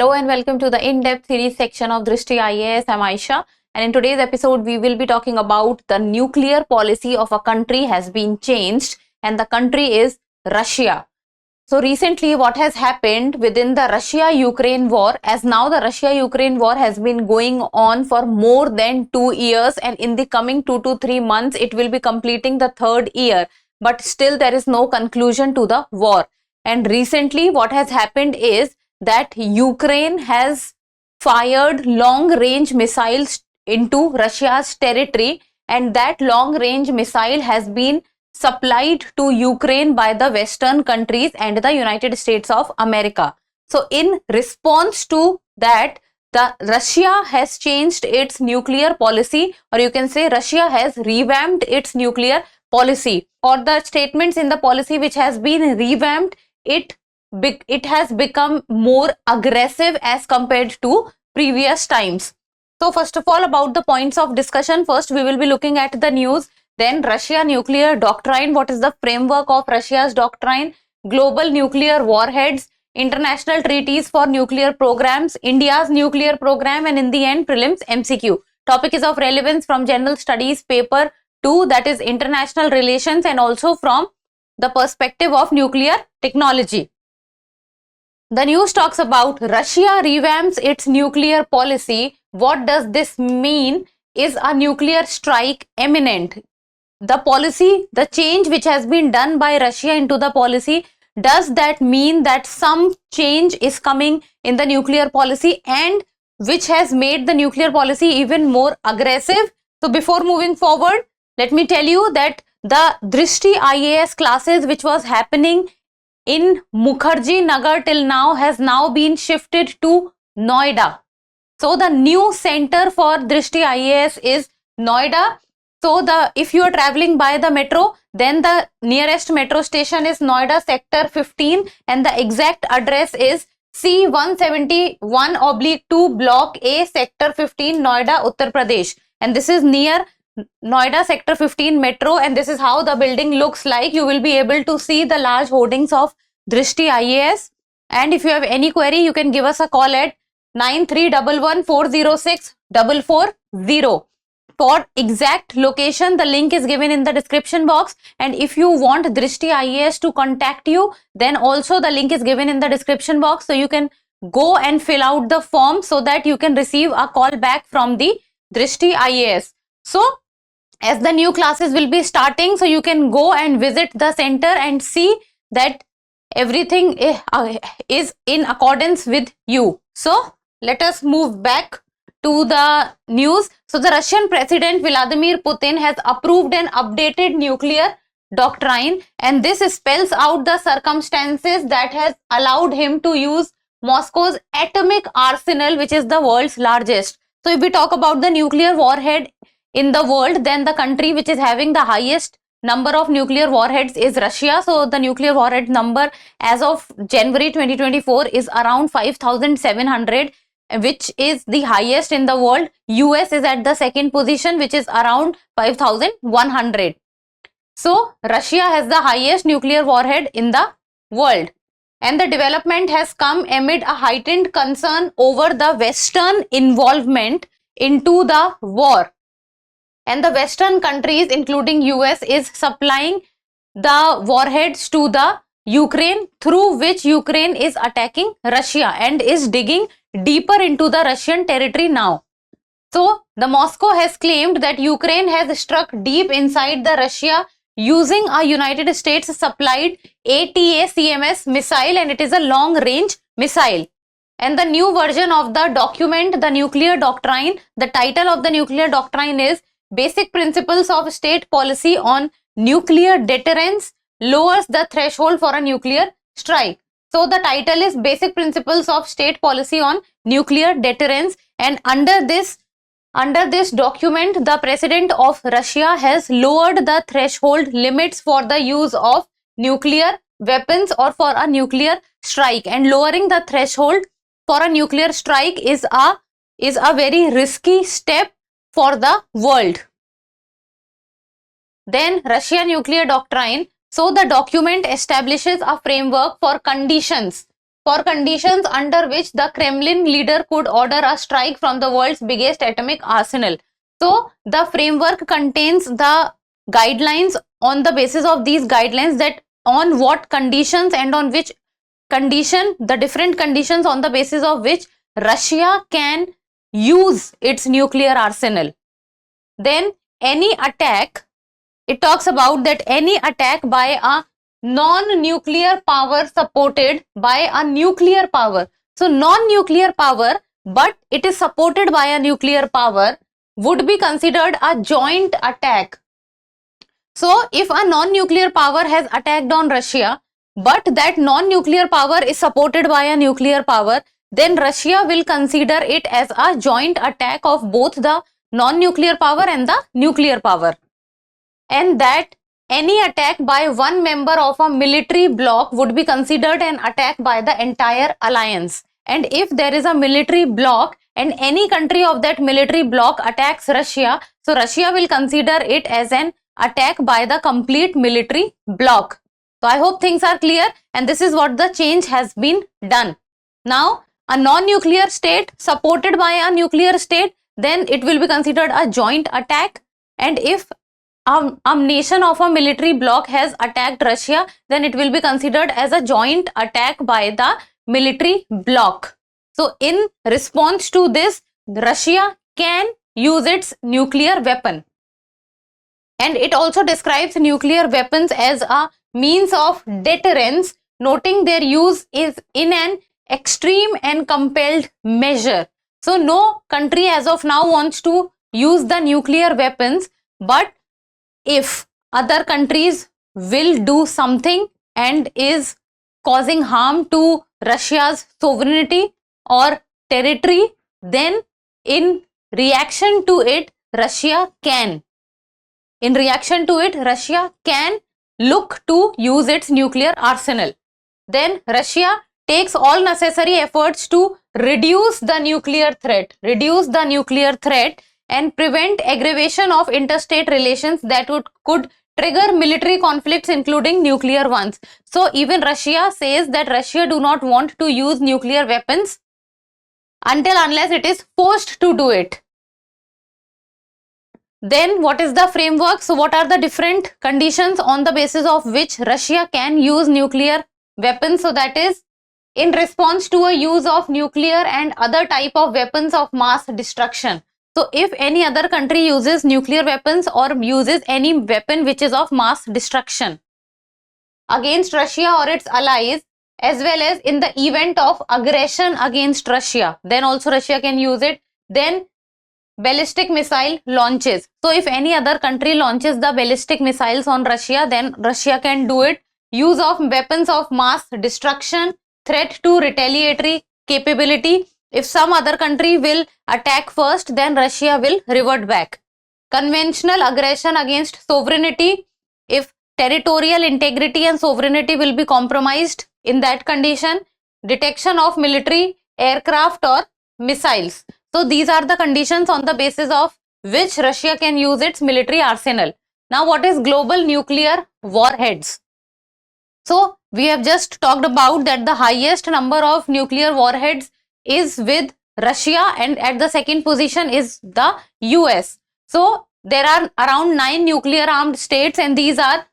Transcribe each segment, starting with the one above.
Hello and welcome to the in-depth series section of Drishti IAS. I'm Aisha, and in today's episode we will be talking about the nuclear policy of a country has been changed, and the country is Russia. So recently what has happened within the Russia-Ukraine war, as now the Russia-Ukraine war has been going on for more than 2 years, and in the coming 2 to 3 months it will be completing the third year, but still there is no conclusion to the war. And recently what has happened is that Ukraine has fired long-range missiles into Russia's territory, and that long-range missile has been supplied to Ukraine by the Western countries and the United States of America. So in response to that, Russia has changed its nuclear policy, or you can say Russia has revamped its nuclear policy, or the statements in the policy which has been revamped, it has become more aggressive as compared to previous times. So first of all, about the points of discussion, first we will be looking at the news, then Russia nuclear doctrine, what is the framework of Russia's doctrine, global nuclear warheads, international treaties for nuclear programs, India's nuclear program, and in the end prelims MCQ. Topic is of relevance from General Studies paper 2, that is international relations, and also from the perspective of nuclear technology. The news talks about Russia revamps its nuclear policy. What does this mean? Is a nuclear strike imminent? The policy, the change which has been done by Russia into the policy, does that mean that some change is coming in the nuclear policy, and which has made the nuclear policy even more aggressive? So before moving forward, let me tell you that the Drishti IAS classes which was happening in Mukherjee Nagar till now has now been shifted to Noida. So the new center for Drishti IAS is Noida. So if you are traveling by the metro, then the nearest metro station is Noida sector 15, and the exact address is C171/2 block A sector 15 Noida, Uttar Pradesh, and this is near Noida sector 15 metro, and this is how the building looks like. You will be able to see the large hoardings of Drishti IAS, and if you have any query you can give us a call at 9311406440. For exact location, the link is given in the description box, and if you want Drishti IAS to contact you, then also the link is given in the description box, so you can go and fill out the form so that you can receive a call back from the Drishti IAS. So as the new classes will be starting, so you can go and visit the center and see that everything is in accordance with you. So let us move back to the news. So the Russian President Vladimir Putin has approved an updated nuclear doctrine, and this spells out the circumstances that has allowed him to use Moscow's atomic arsenal, which is the world's largest. So if we talk about the nuclear warhead in the world, then the country which is having the highest number of nuclear warheads is Russia. So the nuclear warhead number as of January 2024 is around 5,700, which is the highest in the world. US is at the second position, which is around 5,100. So Russia has the highest nuclear warhead in the world, and the development has come amid a heightened concern over the Western involvement into the war. And the Western countries, including US, is supplying the warheads to the Ukraine, through which Ukraine is attacking Russia and is digging deeper into the Russian territory now. So the Moscow has claimed that Ukraine has struck deep inside the Russia using a United States supplied ATACMS missile, and it is a long range missile. And the new version of the document, the nuclear doctrine, the title of the nuclear doctrine is Basic Principles of State Policy on Nuclear Deterrence, lowers the threshold for a nuclear strike. So the title is Basic Principles of State Policy on Nuclear Deterrence, and under this document, the President of Russia has lowered the threshold limits for the use of nuclear weapons or for a nuclear strike, and lowering the threshold for a nuclear strike is a very risky step for the world. Then Russia nuclear doctrine. So the document establishes a framework for conditions for conditions under which the Kremlin leader could order a strike from the world's biggest atomic arsenal. So the framework contains the guidelines. On the basis of these guidelines, that on what conditions and on which condition, the different conditions on the basis of which Russia can use its nuclear arsenal. Then any attack, it talks about that any attack by a non-nuclear power supported by a nuclear power. So non-nuclear power, but it is supported by a nuclear power, would be considered a joint attack. So if a non-nuclear power has attacked on Russia, but that non-nuclear power is supported by a nuclear power, then Russia will consider it as a joint attack of both the non-nuclear power and the nuclear power. And that any attack by one member of a military bloc would be considered an attack by the entire alliance. And if there is a military bloc and any country of that military bloc attacks Russia, so Russia will consider it as an attack by the complete military bloc. So I hope things are clear, and this is what the change has been done. Now, a non-nuclear state supported by a nuclear state, then it will be considered a joint attack. And if a nation of a military bloc has attacked Russia, then it will be considered as a joint attack by the military bloc. So in response to this, Russia can use its nuclear weapon. And it also describes nuclear weapons as a means of deterrence, noting their use is in an extreme and compelled measure. So no country as of now wants to use the nuclear weapons, but if other countries will do something and is causing harm to Russia's sovereignty or territory, then in reaction to it, Russia can look to use its nuclear arsenal. Then Russia takes all necessary efforts to reduce the nuclear threat and prevent aggravation of interstate relations that could trigger military conflicts, including nuclear ones. So even Russia says that Russia do not want to use nuclear weapons unless it is forced to do it. Then what is the framework? So what are the different conditions on the basis of which Russia can use nuclear weapons? So that is in response to a use of nuclear and other type of weapons of mass destruction. So if any other country uses nuclear weapons or uses any weapon which is of mass destruction against Russia or its allies, as well as in the event of aggression against Russia, then also Russia can use it. Then ballistic missile launches. So if any other country launches the ballistic missiles on Russia, then Russia can do it. Use of weapons of mass destruction, threat to retaliatory capability. If some other country will attack first, then Russia will revert back. Conventional aggression against sovereignty. If territorial integrity and sovereignty will be compromised in that condition. Detection of military aircraft or missiles. So these are the conditions on the basis of which Russia can use its military arsenal. Now what is global nuclear warheads? So we have just talked about that the highest number of nuclear warheads is with Russia, and at the second position is the US. So there are around 9 nuclear armed states, and these are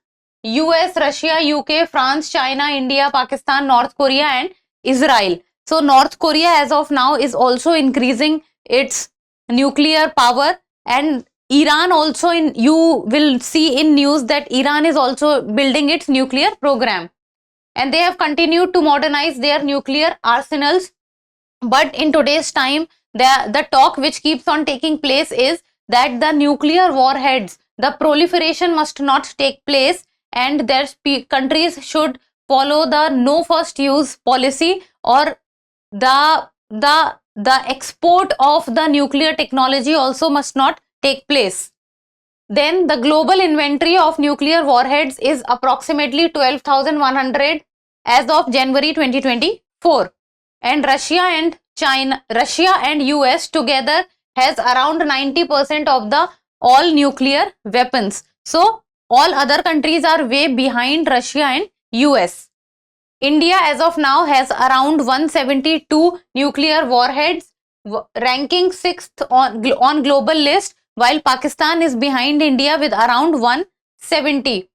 US, Russia, UK, France, China, India, Pakistan, North Korea and Israel. So North Korea as of now is also increasing its nuclear power, and Iran also, you will see in news that Iran is also building its nuclear program, and they have continued to modernize their nuclear arsenals. But in today's time, the talk which keeps on taking place is that the nuclear warheads, the proliferation must not take place, and their countries should follow the no first use policy, or the export of the nuclear technology also must not take place. Then the global inventory of nuclear warheads is approximately 12,100 as of January 2024. And Russia and US together has around 90% of the all nuclear weapons. So all other countries are way behind Russia and US. India as of now has around 172 nuclear warheads, ranking 6th on global list, while Pakistan is behind India with around 170.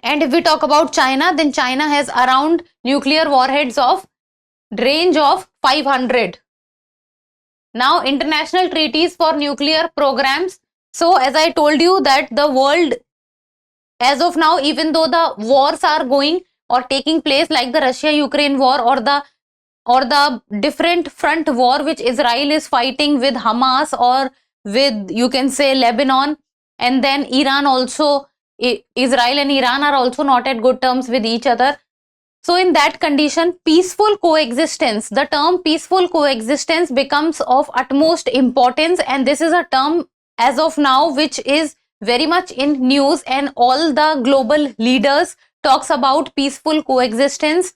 And if we talk about China, then China has around nuclear warheads of range of 500. Now, international treaties for nuclear programs. So, as I told you that the world, as of now, even though the wars are going or taking place like the Russia-Ukraine war or the different front war which Israel is fighting with Hamas or with, you can say, Lebanon, and then Iran also, Israel and Iran are also not at good terms with each other. So in that condition, peaceful coexistence, the term peaceful coexistence becomes of utmost importance, and this is a term as of now which is very much in news, and all the global leaders talks about peaceful coexistence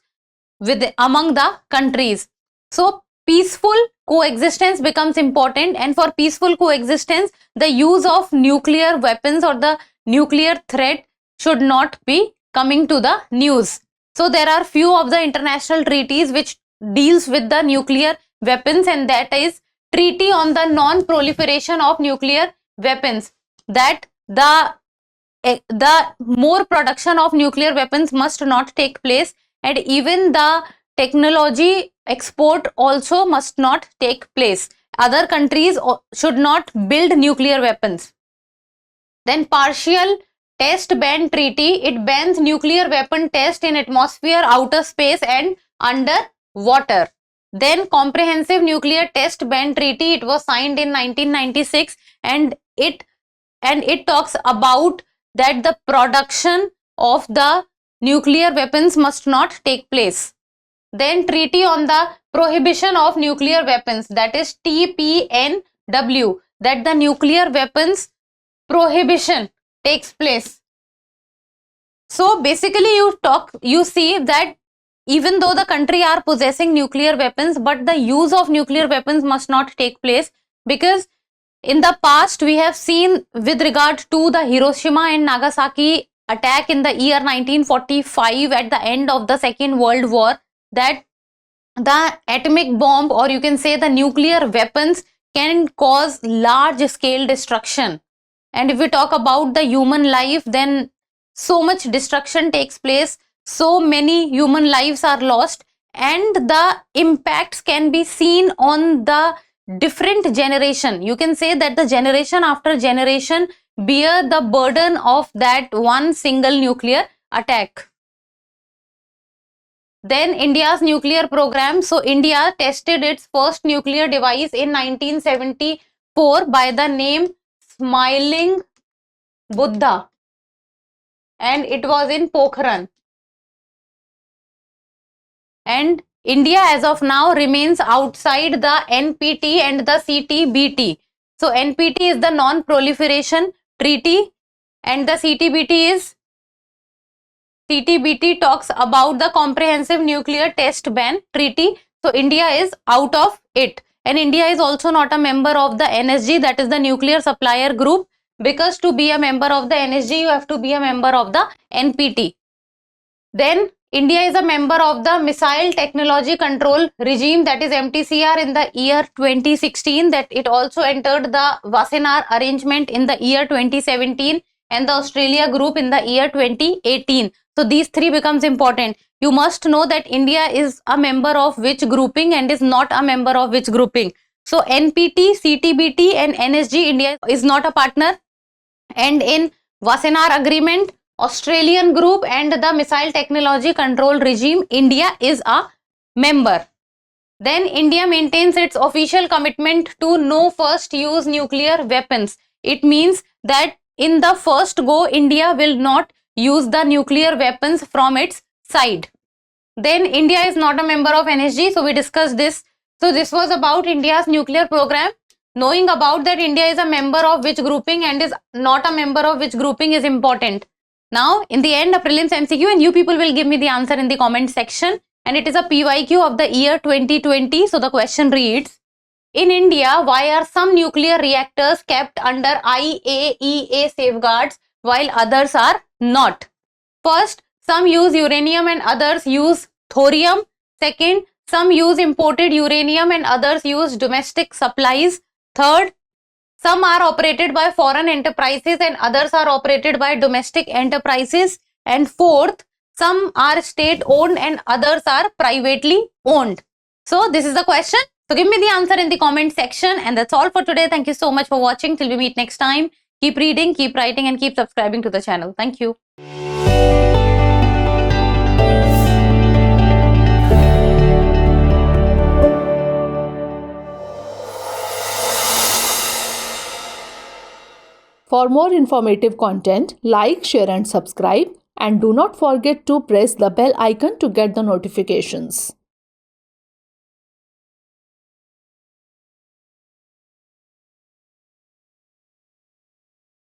among the countries. So peaceful coexistence becomes important, and for peaceful coexistence, the use of nuclear weapons or the nuclear threat should not be coming to the news. So there are few of the international treaties which deals with the nuclear weapons, and that is Treaty on the Non-Proliferation of Nuclear Weapons, that the more production of nuclear weapons must not take place, and even the technology export also must not take place. Other countries should not build nuclear weapons. Then partial test ban treaty, it bans nuclear weapon test in atmosphere, outer space and under water. Then comprehensive nuclear test ban treaty, it was signed in 1996, and it talks about that the production of the nuclear weapons must not take place. Then Treaty on the Prohibition of Nuclear Weapons, that is TPNW, that the nuclear weapons prohibition takes place. So basically you see that even though the country are possessing nuclear weapons, but the use of nuclear weapons must not take place, because in the past we have seen with regard to the Hiroshima and Nagasaki attack in the year 1945 at the end of the Second World War, that the atomic bomb, or you can say the nuclear weapons, can cause large scale destruction. And if we talk about the human life, then so much destruction takes place, so many human lives are lost, and the impacts can be seen on the different generation. You can say that the generation after generation bear the burden of that one single nuclear attack. Then India's nuclear program. So India tested its first nuclear device in 1974 by the name Smiling Buddha, and it was in Pokhran. And India as of now remains outside the NPT and the CTBT. So NPT is the Non-Proliferation Treaty, and the CTBT talks about the Comprehensive Nuclear Test Ban Treaty. So India is out of it, and India is also not a member of the NSG, that is the Nuclear Supplier Group, because to be a member of the NSG you have to be a member of the NPT. Then India is a member of the Missile Technology Control Regime, that is MTCR, in the year 2016. That it also entered the Wassenaar Arrangement in the year 2017, and the Australia Group in the year 2018. So these three becomes important. You must know that India is a member of which grouping and is not a member of which grouping. So NPT, CTBT and NSG, India is not a partner, and in Wassenaar Agreement, Australian Group and the Missile Technology Control Regime, India is a member. Then India maintains its official commitment to no first use nuclear weapons. It means that in the first go, India will not use the nuclear weapons from its side. Then India is not a member of NSG, so we discussed this. So this was about India's nuclear program. Knowing about that India is a member of which grouping and is not a member of which grouping is important. Now in the end, a prelims MCQ, and you people will give me the answer in the comment section, and it is a PYQ of the year 2020. So the question reads, in India, why are some nuclear reactors kept under IAEA safeguards while others are not? First, some use uranium and others use thorium. Second, some use imported uranium and others use domestic supplies. Third, some are operated by foreign enterprises and others are operated by domestic enterprises. And fourth, some are state owned and others are privately owned. So this is the question. So give me the answer in the comment section, and that's all for today. Thank you so much for watching. Till we meet next time, keep reading, keep writing, and keep subscribing to the channel. Thank you. For more informative content, like, share and subscribe, and do not forget to press the bell icon to get the notifications.